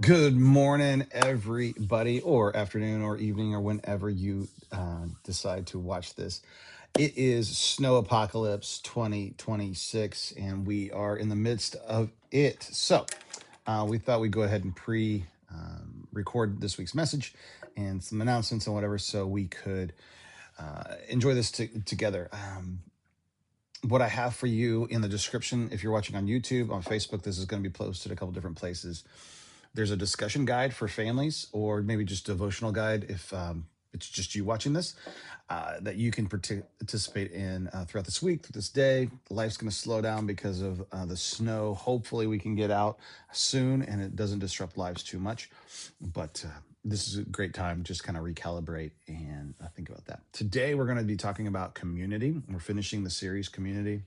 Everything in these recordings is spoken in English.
Good morning, everybody, or afternoon, or evening, or whenever you decide to watch this. It is Snow Apocalypse 2026, and we are in the midst of it. So, we thought we'd go ahead and record this week's message and some announcements and whatever so we could enjoy this together. What I have for you in the description, if you're watching on YouTube, on Facebook, this is going to be posted a couple different places. There's a discussion guide for families, or maybe just devotional guide if it's just you watching this, that you can participate in throughout this week, through this day. Life's going to slow down because of the snow. Hopefully, we can get out soon and it doesn't disrupt lives too much. But this is a great time to just kind of recalibrate and think about that. Today, we're going to be talking about community. We're finishing the series, Community.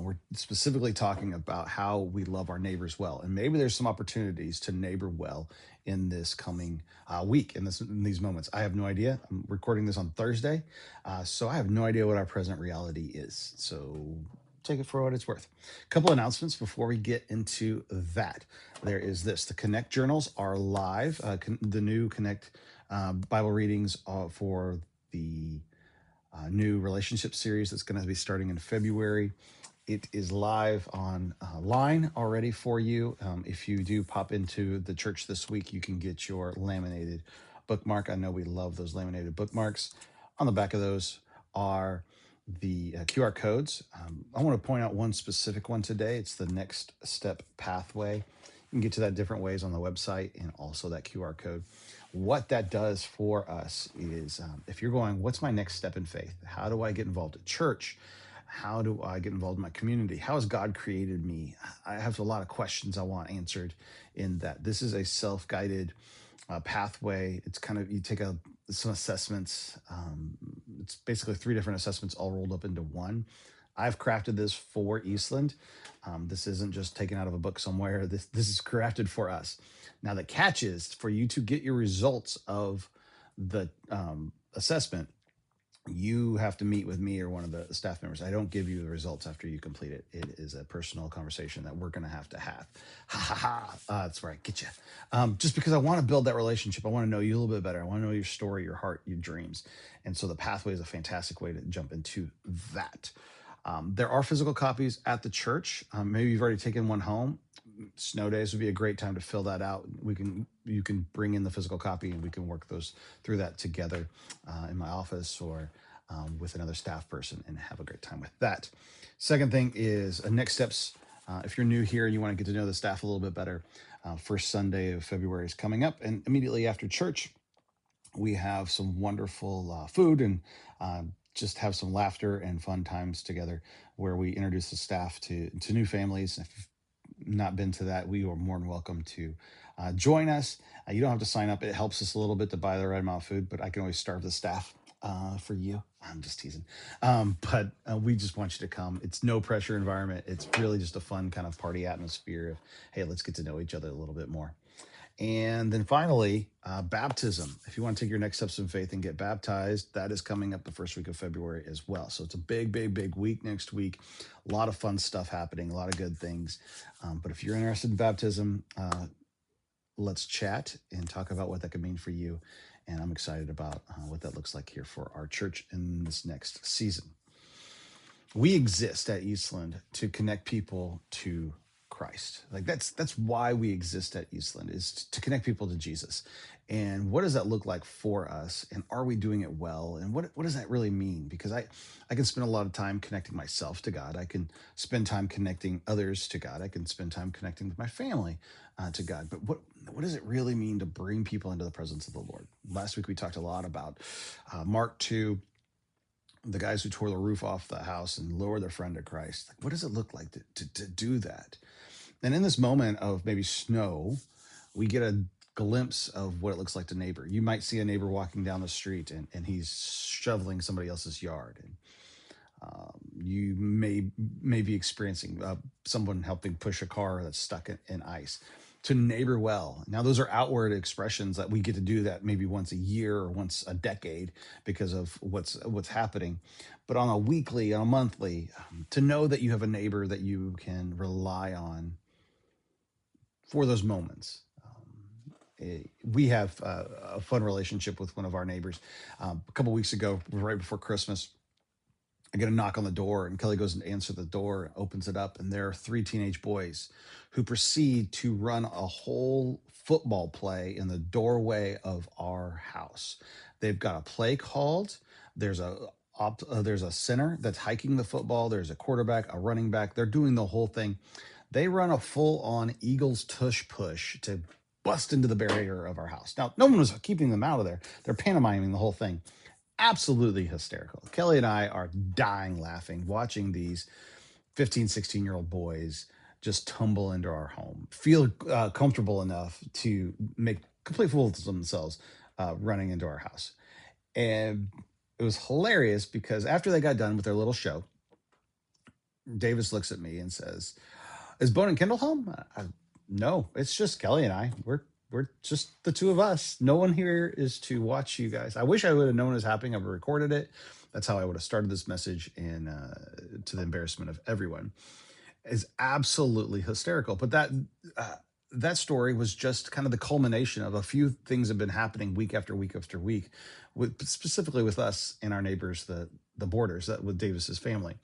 We're specifically talking about how we love our neighbors well, and maybe there's some opportunities to neighbor well in this coming week, in these moments. I have no idea. I'm recording this on Thursday, so I have no idea what our present reality is. So take it for what it's worth. A couple announcements before we get into that. There is this: the Connect journals are live. The new Connect Bible readings for the new relationship series that's going to be starting in February. It is live on line already for you. If you do pop into the church this week, you can get your laminated bookmark. I know we love those laminated bookmarks. On the back of those are the QR codes. I want to point out one specific one today. It's the Next Step Pathway. You can get to that different ways on the website and also that QR code. What that does for us is if you're going, what's my next step in faith? How do I get involved at church? How do I get involved in my community? How has God created me? I have a lot of questions I want answered in that. This is a self-guided pathway. It's kind of, you take some assessments. It's basically 3 different assessments all rolled up into one. I've crafted this for Eastland. This isn't just taken out of a book somewhere. This is crafted for us. Now, the catch is for you to get your results of the assessment, you have to meet with me or one of the staff members. I don't give you the results after you complete it. It is a personal conversation that we're going to have. Ha ha ha. That's where I get you. Just because I want to build that relationship. I want to know you a little bit better. I want to know your story, your heart, your dreams. And so the pathway is a fantastic way to jump into that. There are physical copies at the church. Maybe you've already taken one home. Snow days would be a great time to fill that out. You can bring in the physical copy and we can work through that together in my office or with another staff person and have a great time with that. Second thing is next steps. If you're new here and you want to get to know the staff a little bit better, first Sunday of February is coming up, and immediately after church, we have some wonderful food and just have some laughter and fun times together where we introduce the staff to new families. If you've not been to that, we are more than welcome to join us. You don't have to sign up. It helps us a little bit to buy the right amount of food, but I can always starve the staff for you. I'm just teasing. But we just want you to come. It's no pressure environment. It's really just a fun kind of party atmosphere of, hey, let's get to know each other a little bit more. And then finally, baptism. If you want to take your next steps in faith and get baptized, that is coming up the first week of February as well. So it's a big, big, big week next week. A lot of fun stuff happening, a lot of good things. But if you're interested in baptism, let's chat and talk about what that could mean for you. And I'm excited about what that looks like here for our church in this next season. We exist at Eastland to connect people to Christ. Like that's why we exist at Eastland, is to connect people to Jesus. And what does that look like for us? And are we doing it well? And what does that really mean? Because I can spend a lot of time connecting myself to God. I can spend time connecting others to God. I can spend time connecting with my family to God. But what does it really mean to bring people into the presence of the Lord? Last week we talked a lot about Mark 2, the guys who tore the roof off the house and lured their friend to Christ. Like, what does it look like to do that? And in this moment of maybe snow, we get a glimpse of what it looks like to neighbor. You might see a neighbor walking down the street and he's shoveling somebody else's yard. And you may be experiencing someone helping push a car that's stuck in ice. To neighbor well. Now, those are outward expressions that we get to do that maybe once a year or once a decade because of what's happening. But on a weekly, on a monthly, to know that you have a neighbor that you can rely on for those moments. We have a fun relationship with one of our neighbors. A couple weeks ago, right before Christmas, I get a knock on the door, and Kelly goes and answer the door, opens it up, and there are three teenage boys who proceed to run a whole football play in the doorway of our house. They've got a play called. There's there's a center that's hiking the football. There's a quarterback, a running back. They're doing the whole thing. They run a full on Eagles tush push to bust into the barrier of our house. Now, no one was keeping them out of there. They're pantomiming the whole thing. Absolutely hysterical. Kelly and I are dying laughing watching these 15, 16-year-old boys just tumble into our home, feel comfortable enough to make complete fools of themselves running into our house. And it was hilarious because after they got done with their little show, Davis looks at me and says, "Is Bone and Kendall home?" No, it's just Kelly and I. We're just the two of us. No one here is to watch you guys. I wish I would have known it was happening. I would have recorded it. That's how I would have started this message, and to the embarrassment of everyone. Is absolutely hysterical. But uh, that story was just kind of the culmination of a few things that have been happening week after week after week, with specifically with us and our neighbors, the Borders, that with Davis's family.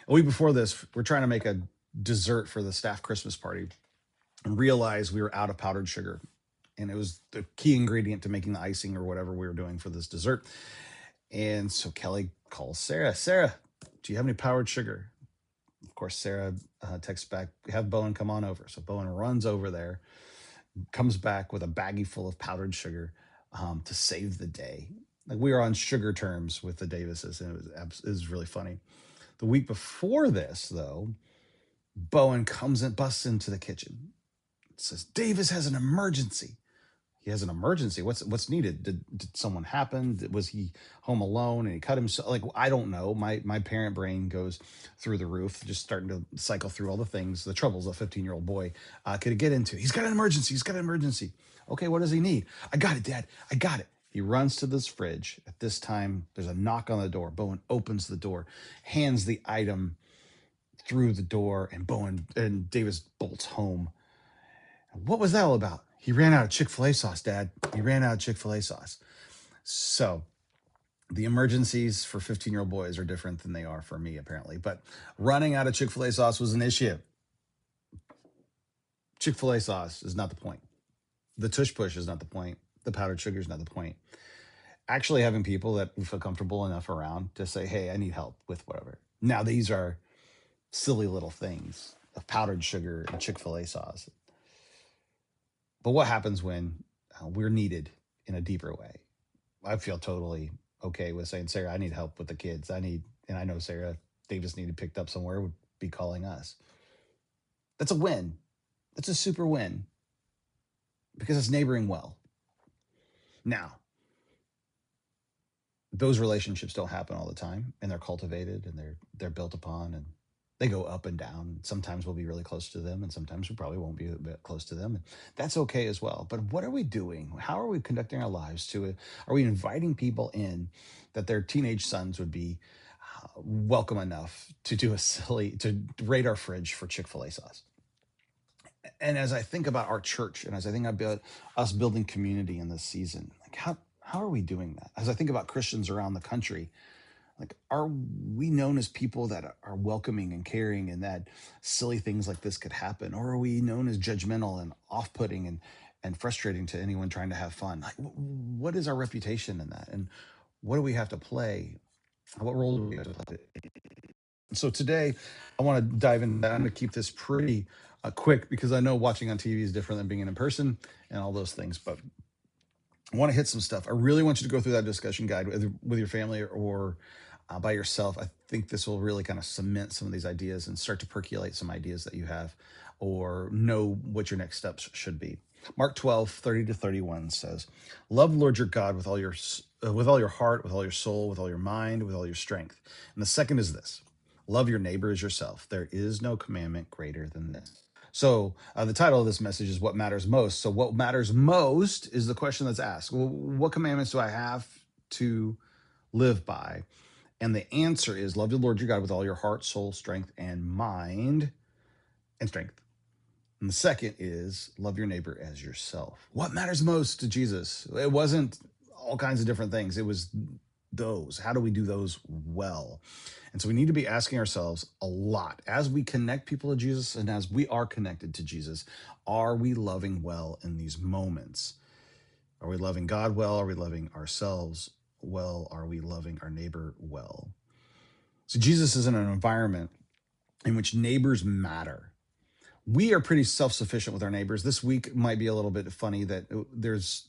A week before this, we're trying to make a dessert for the staff Christmas party and realized we were out of powdered sugar. And it was the key ingredient to making the icing or whatever we were doing for this dessert. And so Kelly calls Sarah. Sarah, do you have any powdered sugar? Of course, Sarah texts back, have Bowen come on over. So Bowen runs over there, comes back with a baggie full of powdered sugar to save the day. Like we were on sugar terms with the Davises, and it was really funny. The week before this, though, Bowen comes and busts into the kitchen. Says Davis has an emergency. He has an emergency. What's needed? Did someone happen? Was he home alone and he cut himself? Like I don't know. My parent brain goes through the roof, just starting to cycle through all the things, the troubles a 15-year-old boy could get into. He's got an emergency. He's got an emergency. Okay, what does he need? I got it, Dad. I got it. He runs to this fridge. At this time, there's a knock on the door. Bowen opens the door, hands the item through the door, and Bowen and Davis bolts home. What was that all about? He ran out of Chick-fil-A sauce, Dad. He ran out of Chick-fil-A sauce. So the emergencies for 15-year-old boys are different than they are for me, apparently. But running out of Chick-fil-A sauce was an issue. Chick-fil-A sauce is not the point. The tush push is not the point. The powdered sugar is not the point. Actually having people that we feel comfortable enough around to say, hey, I need help with whatever. Now, these are silly little things of powdered sugar and Chick-fil-A sauce. But what happens when we're needed in a deeper way? I feel totally okay with saying, Sarah, I need help with the kids. And I know Sarah Davis needed picked up somewhere, would be calling us. That's a win. That's a super win because it's neighboring well. Now, those relationships don't happen all the time, and they're cultivated and they're built upon, and they go up and down. Sometimes we'll be really close to them, and sometimes we probably won't be a bit close to them. And that's okay as well. But what are we doing? How are we conducting our lives to it? Are we inviting people in that their teenage sons would be welcome enough to do to raid our fridge for Chick-fil-A sauce? And as I think about our church, and as I think about us building community in this season, like how are we doing that? As I think about Christians around the country, like are we known as people that are welcoming and caring, and that silly things like this could happen, or are we known as judgmental and off-putting and frustrating to anyone trying to have fun? Like what is our reputation in that, and what do we have to play? What role do we have to play? So today I want to dive in. I'm going to keep this pretty quick because I know watching on TV is different than being in person and all those things, but I want to hit some stuff. I really want you to go through that discussion guide with your family or by yourself. I think this will really kind of cement some of these ideas and start to percolate some ideas that you have or know what your next steps should be. Mark 12:30-31 says, love the Lord your God with all your heart, with all your soul, with all your mind, with all your strength. And the second is this, love your neighbor as yourself. There is no commandment greater than this. So the title of this message is what matters most. So what matters most is the question that's asked. Well, what commandments do I have to live by? And the answer is love the Lord your God with all your heart, soul, strength, and mind and strength. And the second is love your neighbor as yourself. What matters most to Jesus? It wasn't all kinds of different things. It was those. How do we do those well? And so we need to be asking ourselves a lot as we connect people to Jesus and as we are connected to Jesus, are we loving well in these moments? Are we loving God well? Are we loving ourselves well? Are we loving our neighbor well? So Jesus is in an environment in which neighbors matter. We are pretty self-sufficient with our neighbors. This week might be a little bit funny that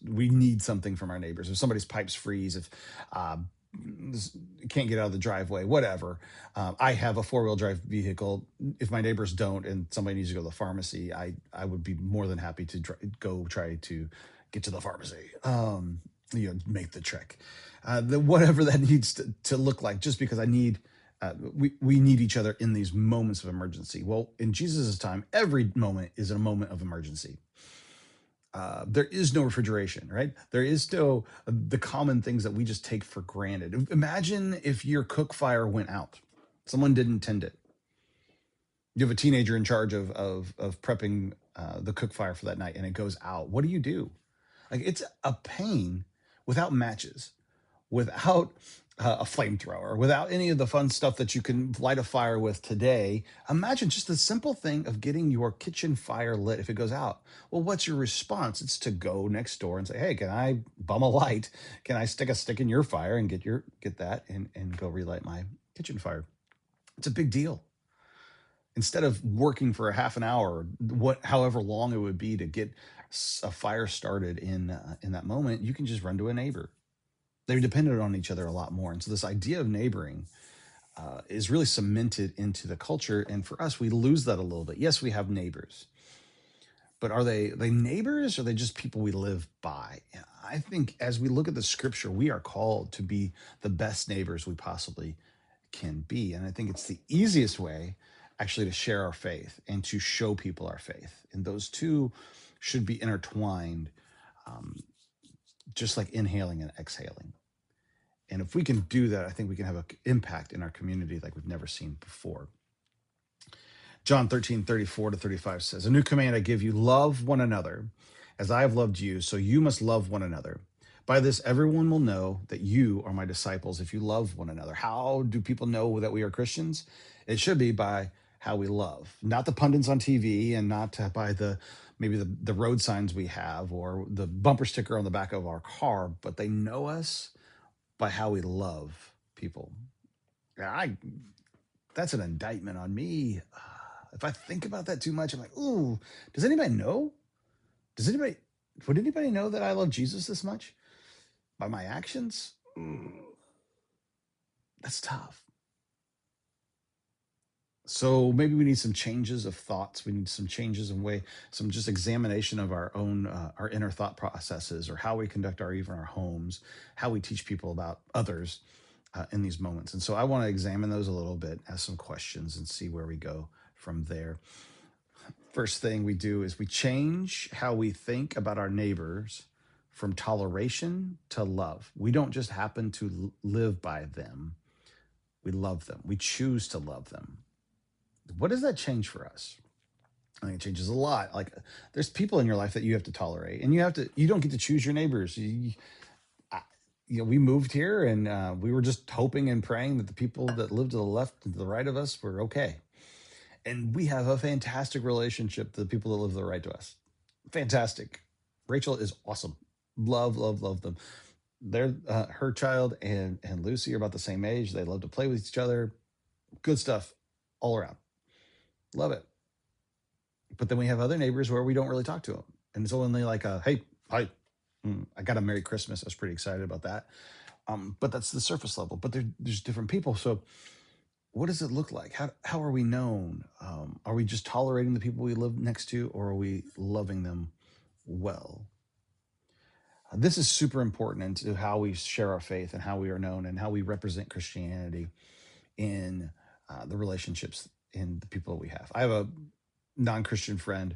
we need something from our neighbors. If somebody's pipes freeze, if uh, can't get out of the driveway, whatever. I have a four-wheel drive vehicle. If my neighbors don't, and somebody needs to go to the pharmacy, I would be more than happy to go try to get to the pharmacy. Make the trek. Whatever that needs to look like, just because I need we need each other in these moments of emergency. Well, in Jesus' time, every moment is a moment of emergency. There is no refrigeration, right? There is still the common things that we just take for granted. Imagine if your cook fire went out, someone didn't tend it. You have a teenager in charge of prepping the cook fire for that night, and it goes out. What do you do? Like, it's a pain without matches, without a flamethrower, without any of the fun stuff that you can light a fire with today. Imagine just the simple thing of getting your kitchen fire lit if it goes out. Well, what's your response? It's to go next door and say, "Hey, can I bum a light? Can I stick a stick in your fire and get that and go relight my kitchen fire?" It's a big deal. Instead of working for a half an hour, however long it would be to get a fire started in that moment, you can just run to a neighbor. They're dependent on each other a lot more. And so this idea of neighboring is really cemented into the culture. And for us, we lose that a little bit. Yes, we have neighbors, but are they neighbors, or are they just people we live by? And I think as we look at the scripture, we are called to be the best neighbors we possibly can be. And I think it's the easiest way actually to share our faith and to show people our faith. And those two should be intertwined, um, just like inhaling and exhaling. And if we can do that, I think we can have an impact in our community like we've never seen before. John 13:34-35 says, "A new command I give you, love one another. As I have loved you, so you must love one another. By this, everyone will know that you are my disciples if you love one another." How do people know that we are Christians? It should be by how we love, not the pundits on TV, and not by maybe the road signs we have or the bumper sticker on the back of our car, but they know us by how we love people. Yeah, that's an indictment on me. If I think about that too much, I'm like, ooh, does anybody know? Does anybody, would anybody know that I love Jesus this much? By my actions? That's tough. So maybe we need some changes of thoughts. We need some changes in way, some just examination of our own, our inner thought processes, or how we conduct even our homes, how we teach people about others in these moments. And so I want to examine those a little bit, ask some questions, and see where we go from there. First thing we do is we change how we think about our neighbors from toleration to love. We don't just happen to live by them, we love them. We choose to love them. What does that change for us? I think it changes a lot. Like, there's people in your life that you have to tolerate, and you don't get to choose your neighbors. We moved here, and we were just hoping and praying that the people that lived to the left and to the right of us were okay. And we have a fantastic relationship to the people that live to the right to us. Fantastic. Rachel is awesome. Love, love, love them. They're her child and Lucy are about the same age. They love to play with each other. Good stuff all around. Love it. But then we have other neighbors where we don't really talk to them, and it's only like, "Hey, hi, I got a Merry Christmas." I was pretty excited about that. But that's the surface level. But there's different people. So what does it look like? How are we known? Are we just tolerating the people we live next to, or are we loving them well? This is super important into how we share our faith and how we are known and how we represent Christianity in the relationships in the people that we have. I have a non-Christian friend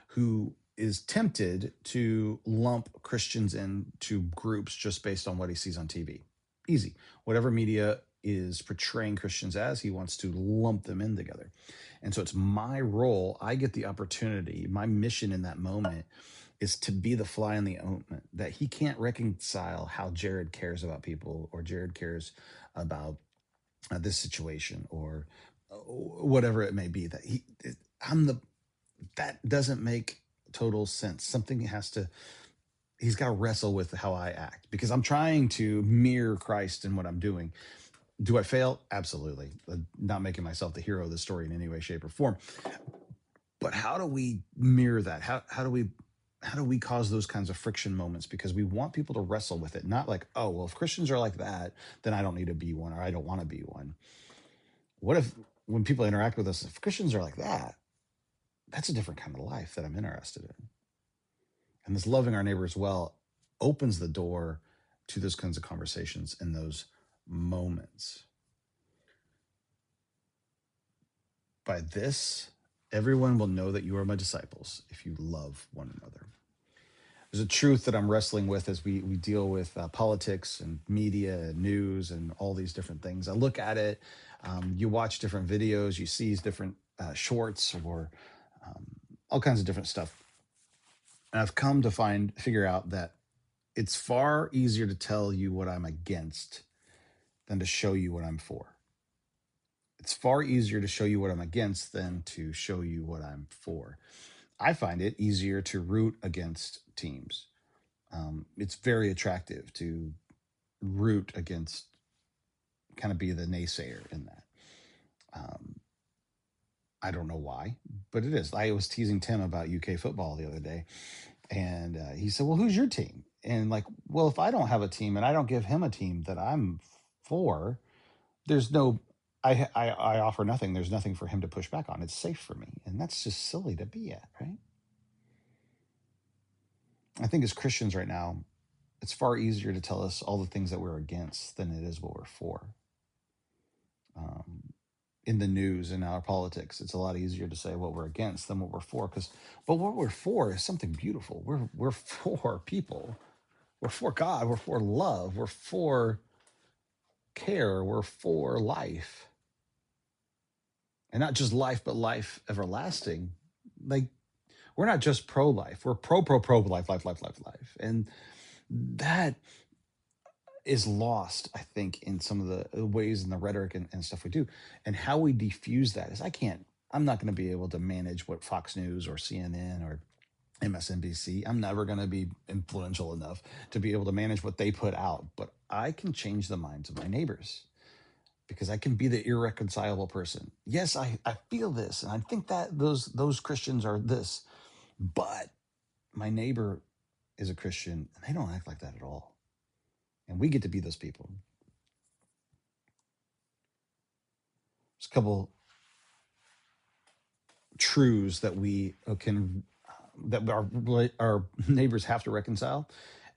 who is tempted to lump Christians into groups just based on what he sees on TV. Easy. Whatever media is portraying Christians as. He wants to lump them in together. And so it's my role. I get the opportunity. My mission in that moment is to be the fly in the ointment, that he can't reconcile how Jared cares about people, or Jared cares about this situation, or whatever it may be. I'm the, that doesn't make total sense. Something has to, he's got to wrestle with how I act, because I'm trying to mirror Christ in what I'm doing. Do I fail? Absolutely. Not making myself the hero of the story in any way, shape, or form. But how do we mirror that? How do we cause those kinds of friction moments? Because we want people to wrestle with it, not like, oh, well, if Christians are like that, then I don't need to be one, or I don't want to be one. What if, when people interact with us, if Christians are like that, that's a different kind of life that I'm interested in. And this loving our neighbors well opens the door to those kinds of conversations and those moments. By this, everyone will know that you are my disciples if you love one another. There's a truth that I'm wrestling with as we deal with politics and media and news and all these different things. I look at it, you watch different videos, you see different shorts, or um, all kinds of different stuff. And I've come to figure out that it's far easier to tell you what I'm against than to show you what I'm for. It's far easier to show you what I'm against than to show you what I'm for. I find it easier to root against teams. It's very attractive to root against, kind of be the naysayer in that. Um, I don't know why, but it is. I was teasing Tim about UK football the other day, and he said, "Well, who's your team?" And like, well, if I don't have a team and I don't give him a team that I'm for, there's no, I offer nothing. There's nothing for him to push back on. It's safe for me, and that's just silly to be at, right? I think as Christians right now, it's far easier to tell us all the things that we're against than it is what we're for. Um, in the news and our politics, it's a lot easier to say what we're against than what we're for. But what we're for is something beautiful. We're for people. We're for God. We're for love. We're for care. We're for life, and not just life, but life everlasting. Like, we're not just pro life. We're pro life, life, and that is lost, I think, in some of the ways and the rhetoric and stuff we do. And how we diffuse that is, I'm not going to be able to manage what Fox News or CNN or MSNBC. I'm never going to be influential enough to be able to manage what they put out, but I can change the minds of my neighbors, because I can be the irreconcilable person. Yes, I feel this, and I think that those Christians are this, but my neighbor is a Christian and they don't act like that at all. And we get to be those people. There's a couple truths that we can that our neighbors have to reconcile,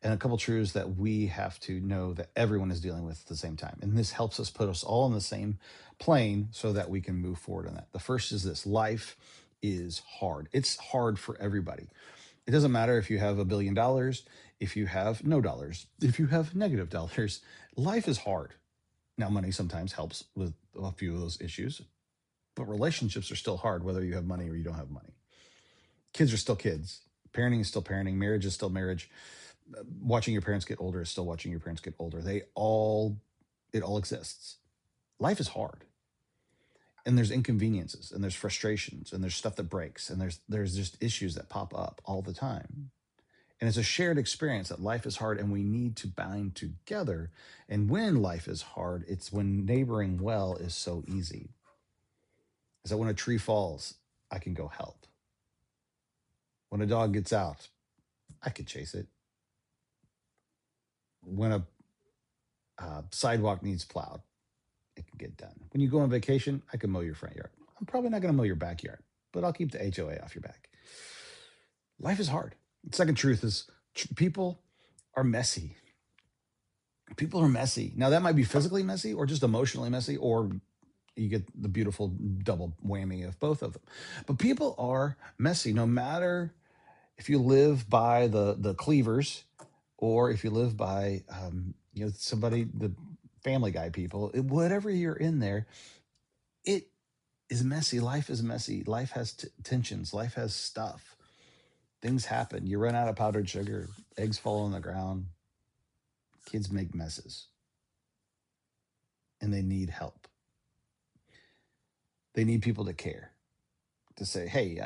and a couple truths that we have to know that everyone is dealing with at the same time. And this helps us put us all on the same plane so that we can move forward on that. The first is this: life is hard. It's hard for everybody. It doesn't matter if you have $1 billion, if you have no dollars, if you have negative dollars. Life is hard. Now, money sometimes helps with a few of those issues, but relationships are still hard whether you have money or you don't have money. Kids are still kids. Parenting is still parenting. Marriage is still marriage. Watching your parents get older is still watching your parents get older. It all exists. Life is hard. And there's inconveniences, and there's frustrations, and there's stuff that breaks, and there's just issues that pop up all the time. And it's a shared experience that life is hard and we need to bind together. And when life is hard, it's when neighboring well is so easy. Is that when a tree falls, I can go help. When a dog gets out, I could chase it. When a sidewalk needs plowed, it can get done. When you go on vacation, I can mow your front yard. I'm probably not going to mow your backyard, but I'll keep the HOA off your back. Life is hard. The second truth is people are messy. People are messy. Now, that might be physically messy or just emotionally messy, or you get the beautiful double whammy of both of them. But people are messy, no matter if you live by the cleavers, or if you live by somebody, the Family Guy people, whatever you're in there, it is messy. Life is messy. Life has tensions. Life has stuff. Things happen. You run out of powdered sugar, eggs fall on the ground, kids make messes, and they need help. They need people to care, to say, hey,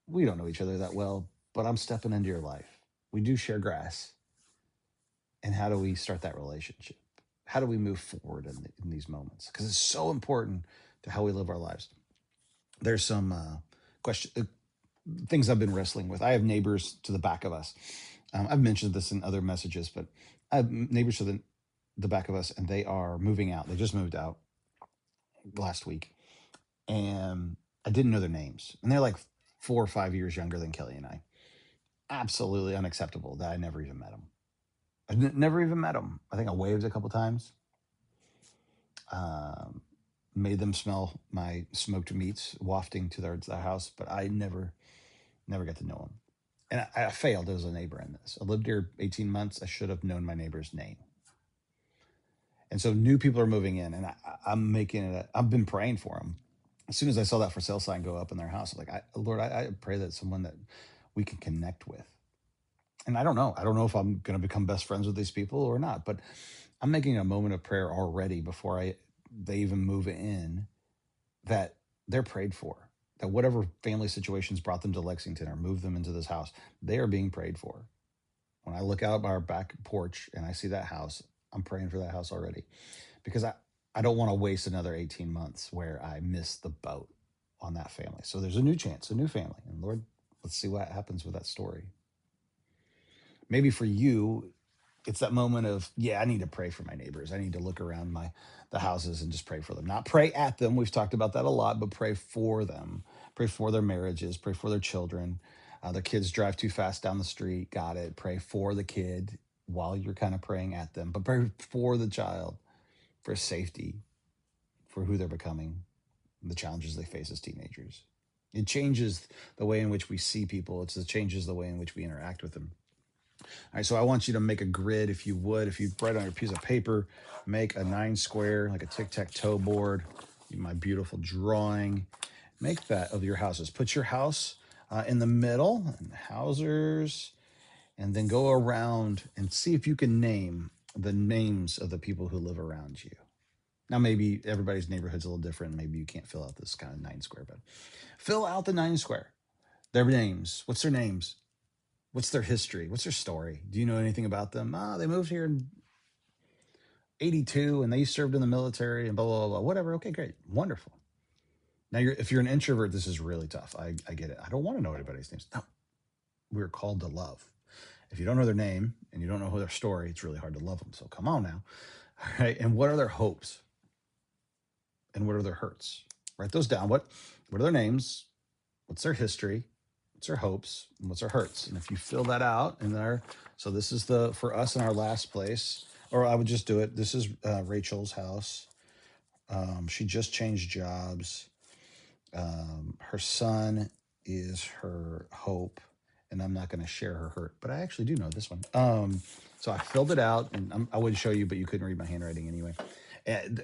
we don't know each other that well, but I'm stepping into your life. We do share grass. And how do we start that relationship? How do we move forward in these moments? Because it's so important to how we live our lives. There's some question things I've been wrestling with. I have neighbors to the back of us. I've mentioned this in other messages, but I have neighbors to the back of us, and they are moving out. They just moved out last week, and I didn't know their names. And they're like 4 or 5 years younger than Kelly and I. Absolutely unacceptable that I never even met them. Never even met them. I think I waved a couple times. Um, Made them smell my smoked meats wafting to their house, but I never got to know them. And I failed as a neighbor in this. I lived here 18 months. I should have known my neighbor's name. And so new people are moving in, and I'm making it. I've been praying for them. As soon as I saw that for sale sign go up in their house, I'm like, Lord, I pray that someone that we can connect with. And I don't know. I don't know if I'm going to become best friends with these people or not, but I'm making a moment of prayer already before they even move in, that they're prayed for. That whatever family situations brought them to Lexington or moved them into this house, they are being prayed for. When I look out our back porch and I see that house, I'm praying for that house already, because I don't want to waste another 18 months where I miss the boat on that family. So there's a new chance, a new family. And Lord, let's see what happens with that story. Maybe for you, it's that moment of, yeah, I need to pray for my neighbors. I need to look around the houses and just pray for them. Not pray at them. We've talked about that a lot, but pray for them. Pray for their marriages. Pray for their children. Their kids drive too fast down the street. Got it. Pray for the kid while you're kind of praying at them, but pray for the child, for safety, for who they're becoming, the challenges they face as teenagers. It changes the way in which we see people. It changes the way in which we interact with them. All right, so I want you to make a grid, if you would. If you write on your piece of paper, make a 9 square, like a tic-tac-toe board. My beautiful drawing. Make that of your houses. Put your house in the middle, and houses, and then go around and see if you can name the names of the people who live around you. Now, maybe everybody's neighborhood's a little different. Maybe you can't fill out this kind of 9 square, but fill out the 9 square. Their names. What's their names? What's their history? What's their story? Do you know anything about them? They moved here in 82 and they served in the military and blah, blah, blah. Whatever. Okay, great. Wonderful. Now, if you're an introvert, this is really tough. I get it. I don't want to know anybody's names. No, we're called to love. If you don't know their name and you don't know their story, it's really hard to love them. So come on now. All right. And what are their hopes? And what are their hurts? Write those down. What are their names? What's their history? What's their hopes? And what's their hurts? And if you fill that out in there, so this is for us in our last place, or I would just do it. This is Rachel's house. She just changed jobs. Her son is her hope, and I'm not going to share her hurt, but I actually do know this one. So I filled it out, and I would show you, but you couldn't read my handwriting anyway. And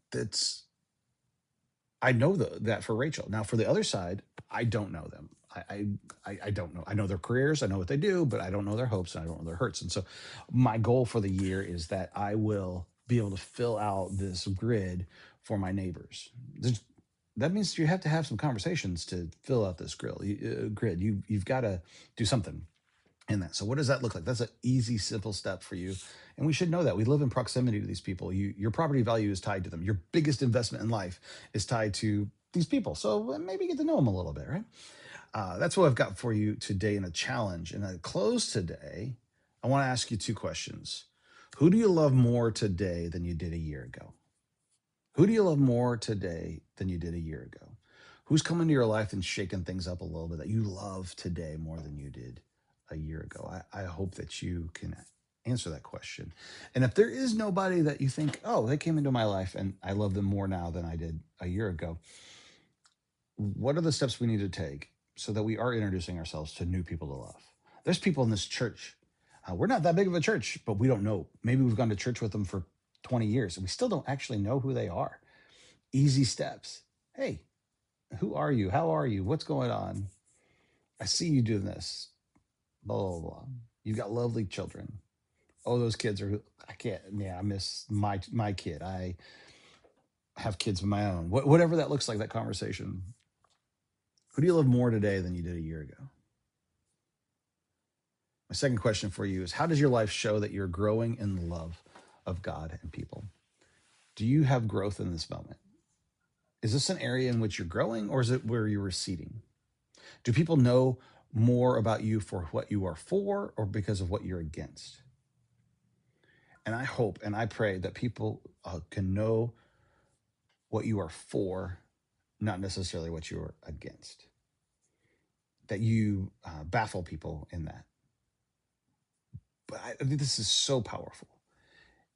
that's I know that for Rachel. Now for the other side, I don't know them. I don't know. I know their careers. I know what they do, but I don't know their hopes and I don't know their hurts. And so my goal for the year is that I will be able to fill out this grid for my neighbors. That means you have to have some conversations to fill out this grid. You've got to do something in that. So what does that look like? That's an easy, simple step for you. And we should know that we live in proximity to these people. Your property value is tied to them. Your biggest investment in life is tied to these people. So maybe get to know them a little bit, right? That's what I've got for you today in a challenge. And I close today, I want to ask you 2 questions. Who do you love more today than you did a year ago? Who do you love more today than you did a year ago? Who's come into your life and shaken things up a little bit that you love today more than you did a year ago? I hope that you can answer that question. And if there is nobody that you think, oh, they came into my life and I love them more now than I did a year ago, what are the steps we need to take so that we are introducing ourselves to new people to love? There's people in this church. We're not that big of a church, but we don't know. Maybe we've gone to church with them for 20 years and we still don't actually know who they are. Easy steps. Hey, who are you? How are you? What's going on? I see you doing this. Blah, blah, blah. You've got lovely children. Oh, those kids are, I can't, yeah, I miss my kid. I have kids of my own. Whatever that looks like, that conversation. Who do you love more today than you did a year ago? My second question for you is, how does your life show that you're growing in the love of God and people? Do you have growth in this moment? Is this an area in which you're growing, or is it where you're receding? Do people know more about you for what you are for or because of what you're against? And I hope and I pray that people can know what you are for, not necessarily what you are against. That you baffle people in that. But I think this is so powerful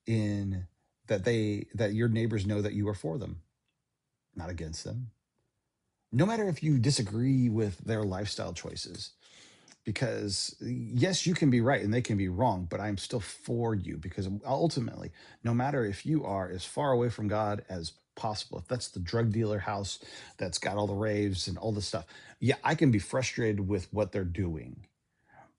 in that your neighbors know that you are for them, not against them. No matter if you disagree with their lifestyle choices, because yes, you can be right and they can be wrong, but I'm still for you because ultimately, no matter if you are as far away from God as possible, if that's the drug dealer house that's got all the raves and all this stuff, yeah, I can be frustrated with what they're doing,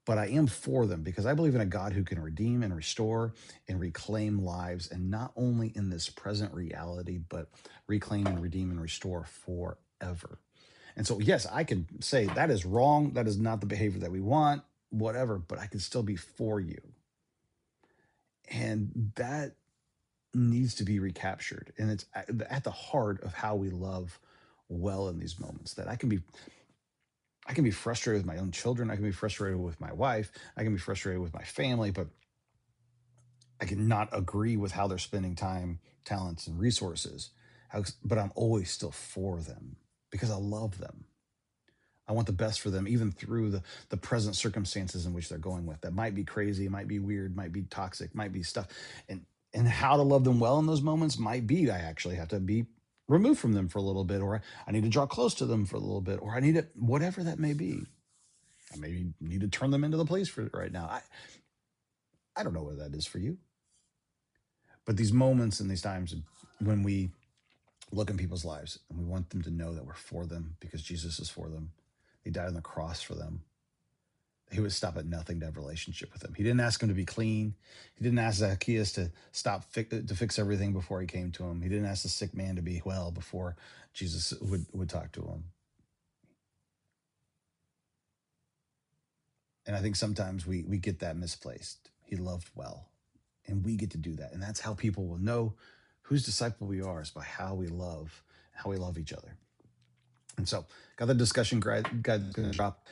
but I am for them because I believe in a God who can redeem and restore and reclaim lives, and not only in this present reality, but reclaim and redeem and restore forever. And so, yes, I can say that is wrong. That is not the behavior that we want, whatever, but I can still be for you. And that needs to be recaptured. And it's at the heart of how we love well in these moments, that I can be frustrated with my own children. I can be frustrated with my wife. I can be frustrated with my family, but I can not agree with how they're spending time, talents, and resources. But I'm always still for them because I love them. I want the best for them, even through the present circumstances in which they're going with. That might be crazy, it might be weird, might be toxic, might be stuff. And how to love them well in those moments might be I actually have to be removed from them for a little bit, or I need to draw close to them for a little bit, or I need to whatever that may be. I maybe need to turn them into the police for right now. I don't know what that is for you. But these moments and these times when we look in people's lives and we want them to know that we're for them because Jesus is for them. He died on the cross for them. He would stop at nothing to have a relationship with them. He didn't ask him to be clean. He didn't ask Zacchaeus to to fix everything before he came to him. He didn't ask the sick man to be well before Jesus would talk to him. And I think sometimes we get that misplaced. He loved well. And we get to do that. And that's how people will know whose disciple we are, is by how we love each other. And so, got the discussion guide going to drop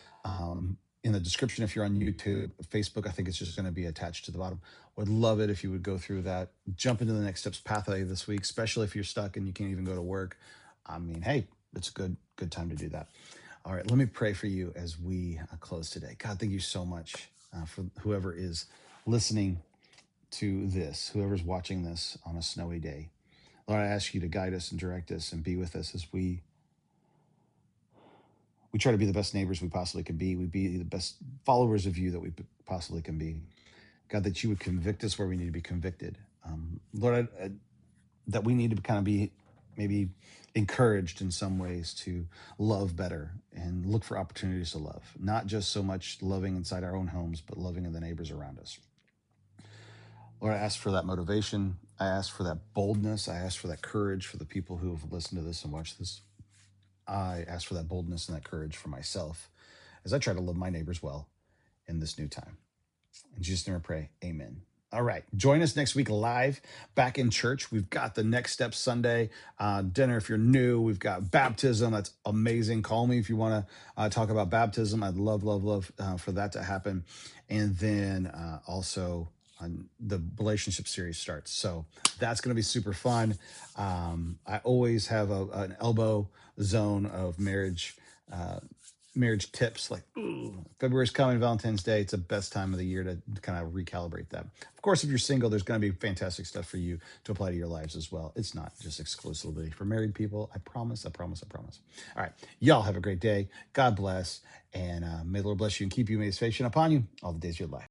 in the description if you're on YouTube, Facebook. I think it's just going to be attached to the bottom. Would love it if you would go through that, jump into the next steps pathway this week, especially if you're stuck and you can't even go to work. I mean, hey, it's a good time to do that. All right, let me pray for you as we close today. God, thank you so much for whoever is listening to this, whoever's watching this on a snowy day. Lord, I ask you to guide us and direct us and be with us as we try to be the best neighbors we possibly can be. We be the best followers of you that we possibly can be. God, that you would convict us where we need to be convicted. Lord, that we need to kind of be maybe encouraged in some ways to love better and look for opportunities to love, not just so much loving inside our own homes, but loving in the neighbors around us. Lord, I ask for that motivation. I ask for that boldness. I ask for that courage for the people who have listened to this and watched this. I ask for that boldness and that courage for myself as I try to love my neighbors well in this new time. In Jesus' name I pray, amen. All right. Join us next week live back in church. We've got the Next Step Sunday dinner. If you're new, we've got baptism. That's amazing. Call me if you want to talk about baptism. I'd love for that to happen. And then also the relationship series starts. So that's going to be super fun. I always have an elbow zone of marriage tips, like February's coming, Valentine's Day. It's the best time of the year to kind of recalibrate that. Of course, if you're single, there's going to be fantastic stuff for you to apply to your lives as well. It's not just exclusively for married people. I promise. All right. Y'all have a great day. God bless. And may the Lord bless you and keep you. May his face shine upon you all the days of your life.